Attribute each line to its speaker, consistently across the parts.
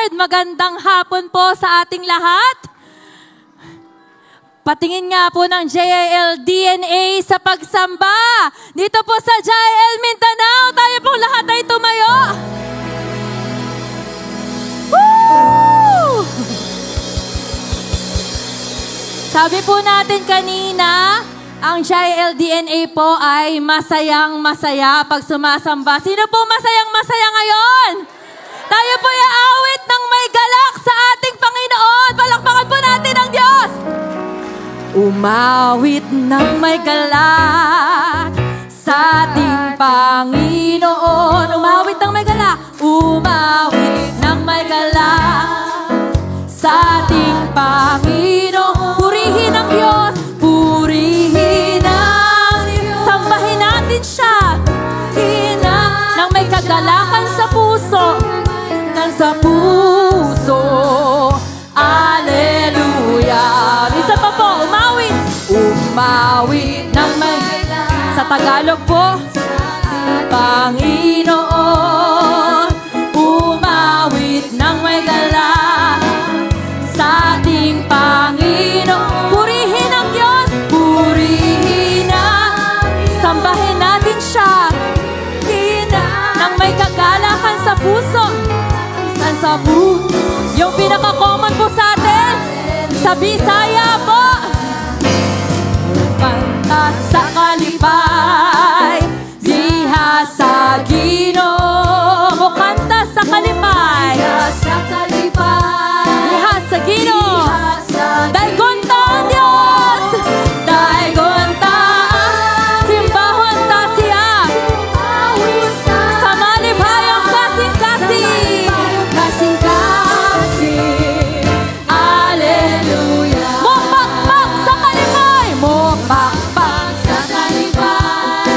Speaker 1: Lord. Magandang hapon po sa ating lahat. Patingin nga po ng JIL DNA sa pagsamba. Dito po sa JIL Mindanao, tayo pong lahat ay tumayo. Woo! Sabi po natin kanina, ang JIL DNA po ay masayang masaya pag sumasamba. Sino po masayang masaya ngayon? Tayo po ay aawit ng may galak sa ating Panginoon. Palakpakan po natin ang Diyos. Umawit ng may galak sa ating Panginoon. Umawit ng may galak. Umawit ng may galak sa ating Panginoon. Purihin ang Diyos. Purihin ang Diyos. Sambahin natin siya. Nang may kagalakan sa puso. Sa puso. Alleluia. Isa pa po, umawit. Umawit ng may sa Tagalog po. Panginoon, umawit ng may galak sa ating Panginoon. Purihin ang Diyos. Purihin ang sambahin natin siya. Nang may kagalakan sa puso. Sa puso. Yung pinaka-common po sa atin, sa Bisaya po. Kanta sa kalipay, diha sa Ginoo. Kanta sa kalipay, diha sa kalipay, diha sa Ginoo. Daigon ta ang Diyos, daigon ta, simbahon ta siya. Sa malibhayang kasing-kasing, kasing-kasing. Alleluia. Mopakpak sa kalipay, mopakpak sa kalipay.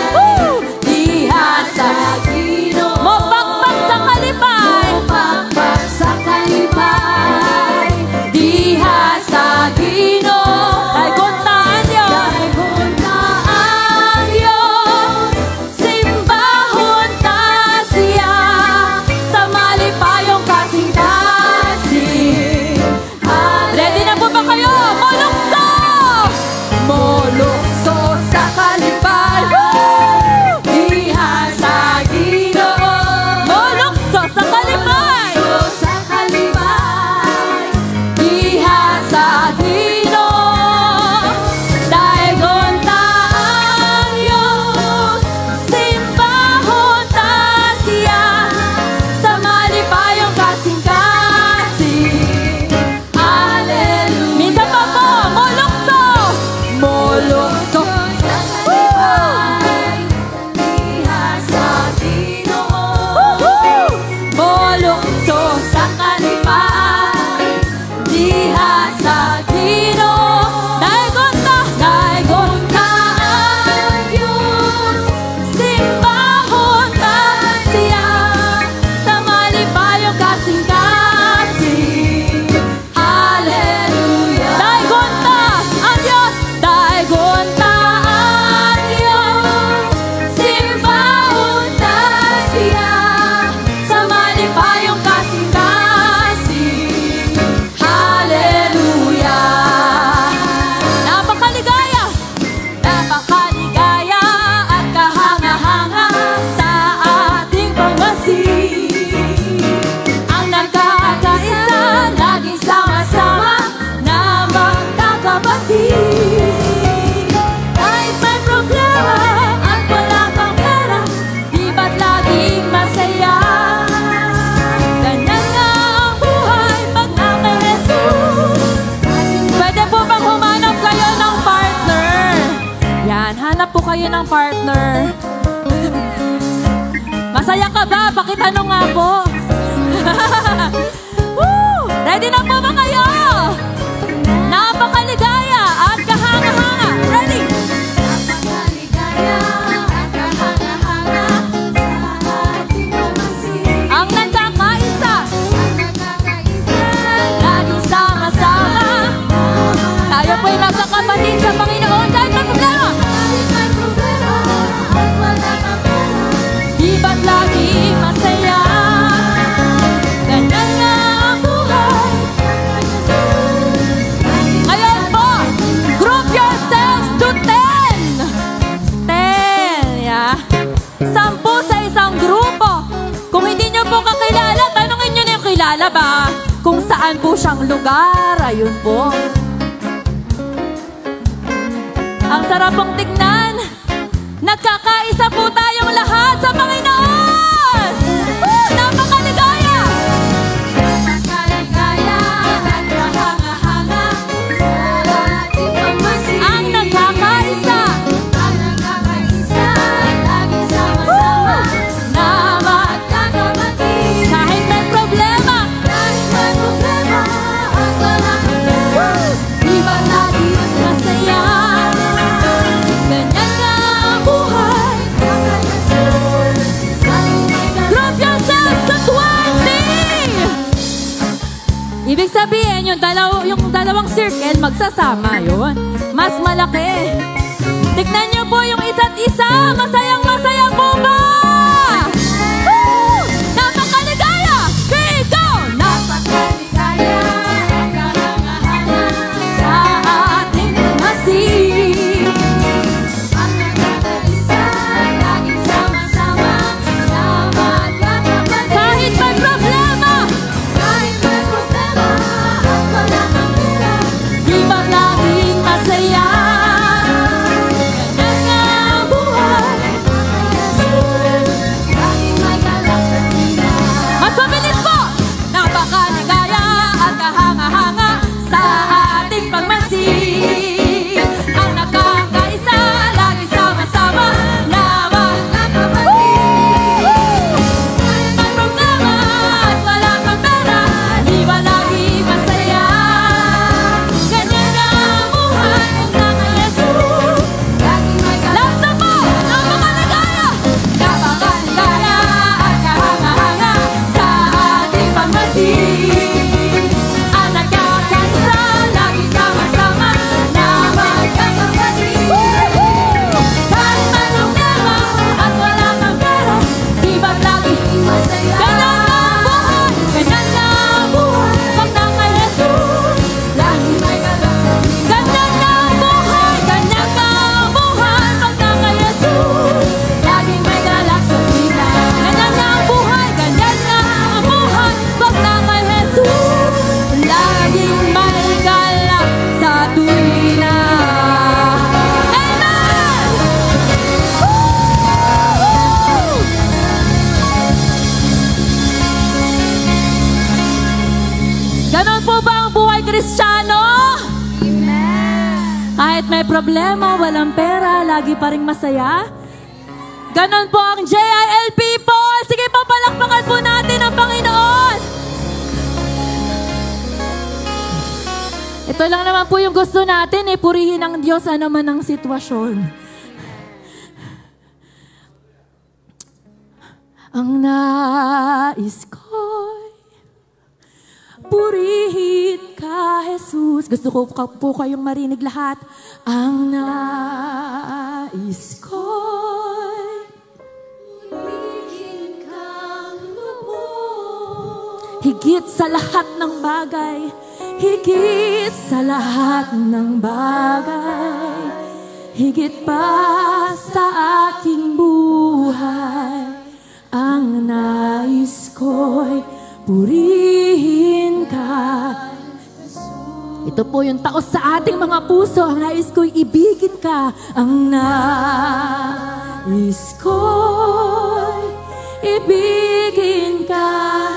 Speaker 1: Diha sa Ginoo. Mopakpak sa kalipay, mopakpak sa kalipay. Diha sa Ginoo. Daigon ta ang Diyos, daigon ta ang Diyos. Simbahon ta siya sa malipayong kasing-kasing. Ready na po ba kayo? Molokso! Molokso sa kalipay. Diha sa Ginoo. Molokso sa kalipay. Molokso sa kalipay. Diha sa Ginoo. Daigon ta ang Diyos. Simbahon ta siya sa malipayong kasing-kasing. Alleluia. Minsan pa po, molokso. Molokso sa kalipay. Diha sa Ginoo. Molokso sa kalipay. Diha sa Ginoo. Daigon ta ang Diyos. Simbahon ta siya sa malipayong kasing-kasing. Alleluia. Daigon ta ang Diyos. Daigon ta ang Diyos. Simbahon ta siya sa malipayong kasing-kasing. Alleluia. Napakaligaya. Napakaligaya at kahanga-hanga sa ating pagmasing. Ang nagkakaisa, laging sama-sama na magkakapatid. Kahit may problema at wala kang pera, di ba't laging masaya? Ganyan nga ang buhay pag nasa Jesus. Pwede po bang humanap kayo ng partner? Yan, hanap po kayo ng partner. Masaya ka ba? Pakitanong nga po. Woo! Ready na po ba kayo? Napakaligaya at kahanga-hanga. Ready? Napakaligaya at kahanga-hanga sa ating pagmasing. Ang nagkakaisa, laging sama-sama. Tayo po'y magkakapatid sa Panginoon kahit may problema. Di ba't laging masaya? Ganyan nga ang ilalaba kung saan po siyang lugar. Ayun po. Ang sarap pong tignan. Nagkakaisa po tayong lahat sa Panginoon. Napakaligaya! Napakaligaya at kahanga-hanga sa ating pagmasihan. Ang nagkakaisa. Ang nagkakaisa, laging sama-sama na magkakapatid. Kahit may problema. Kahit may problema at walang problema. Di ba lagi mas masaya? Ganyan nga ang buhay. Drop yourself to 20! Ibig sabihin, yung dalawang circle, magsasama yun. Mas malaki. Tignan niyo po yung isa't isa. Masayang masaya po ba? Woo! Napakaligaya! Here we go! Napakaligaya at kahanga-hanga sa ating pagmasihan. Ang nagkakaisa, laging sama-sama na magkakapatid. Kahit may problema. Kahit may problema at walang pera. Di ba laging masaya? Ganyan nga ang buhay. Laging may galak sa tina. Mas mabilis po! Napakaligaya at kahanga-hanga sa ating pagmasihan. Ang nakakaisa, laging sama-sama na magkakapatid. Kahit may problema at wala kang pera, di ba lagi masaya? Ganyan nga ang buhay ng Jesus. Laging may galak sa po! Napakaligaya! Napakaligaya at kahanga-hanga sa ating pagmasihan. Ang nagkakaisa, laging sama-sama na magkakapatid. Kahit may problema at wala kang pera, di ba lagi masaya? Ganyan nga ang buhay. Ganyan nga ang buhay pag nasa Jesus. Laging may galak sa tina. Ganyan nga ang buhay. Ganyan nga ang buhay pag nasa Jesus. Laging may galak sa tina. Ganyan nga ang buhay. Ganyan nga ang buhay pag nasa Jesus. Laging may galak sa tuwina. Amen! Woo! Ganon po ba ang buhay Kristiyano? Kahit may problema, walang pera, lagi pa rin masaya? Ganon po ang JIL people! Sige po, palakpakan po natin ang Panginoon! Ito lang naman po yung gusto natin, purihin ang Diyos ano man ang sitwasyon. Ang nais ko'y purihin ka, Jesus. Gusto ko po kayong marinig lahat. Ang nais ko'y purihin kang lubos. Higit sa lahat ng bagay, higit sa lahat ng bagay, higit pa sa aking buhay. Ang nais ko'y purihin ka. Ito po yung taos sa ating mga puso. Ang nais ko'y ibigin ka. Ang nais ko'y ibigin ka,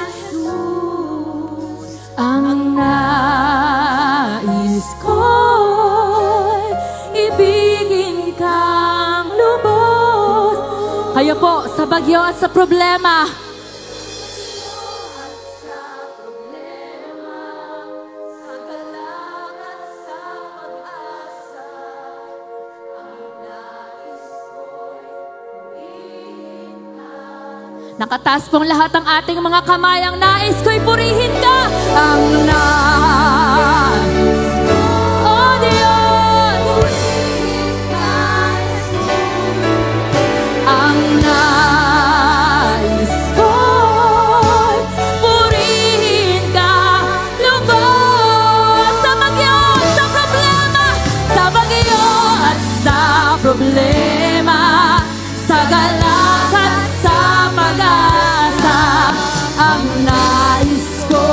Speaker 1: Jesus. Ang nais ko'y ibigin kang lubos. Kayo po, sa bagyo at sa problema, nakataas pong lahat ang ating mga kamay. Ang nais ko'y purihin ka. Ang nais ko, oh Diyos, purihin ka, ang nais ko'y purihin ka, lubos. Sa bagyo, sa problema, sa bagyo at sa problema, sa galak at sa pag-asa, ang nais ko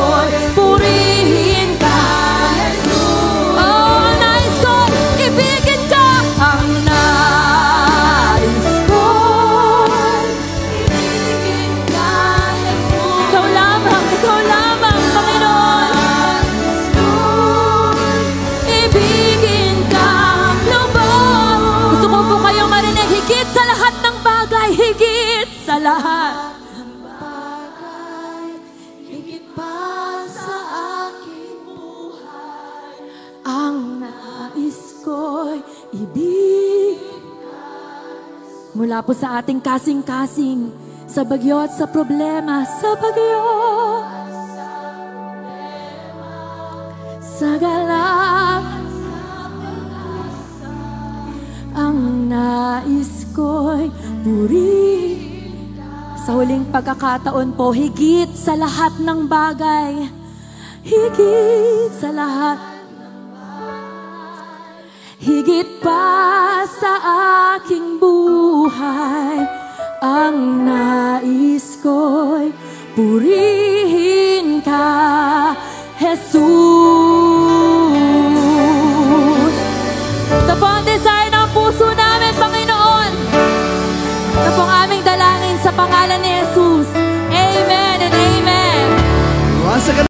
Speaker 1: ay higit sa lahat.
Speaker 2: Higit pa sa aking buhay.
Speaker 1: Ang nais ko'y ibig. Mula po sa ating kasing-kasing, sa bagyo at sa problema, sa bagyo, sa galak, ang nais ko'y purihin. Sa huling pagkakataon po, higit sa lahat ng bagay, higit sa lahat, higit pa sa aking buhay, ang nais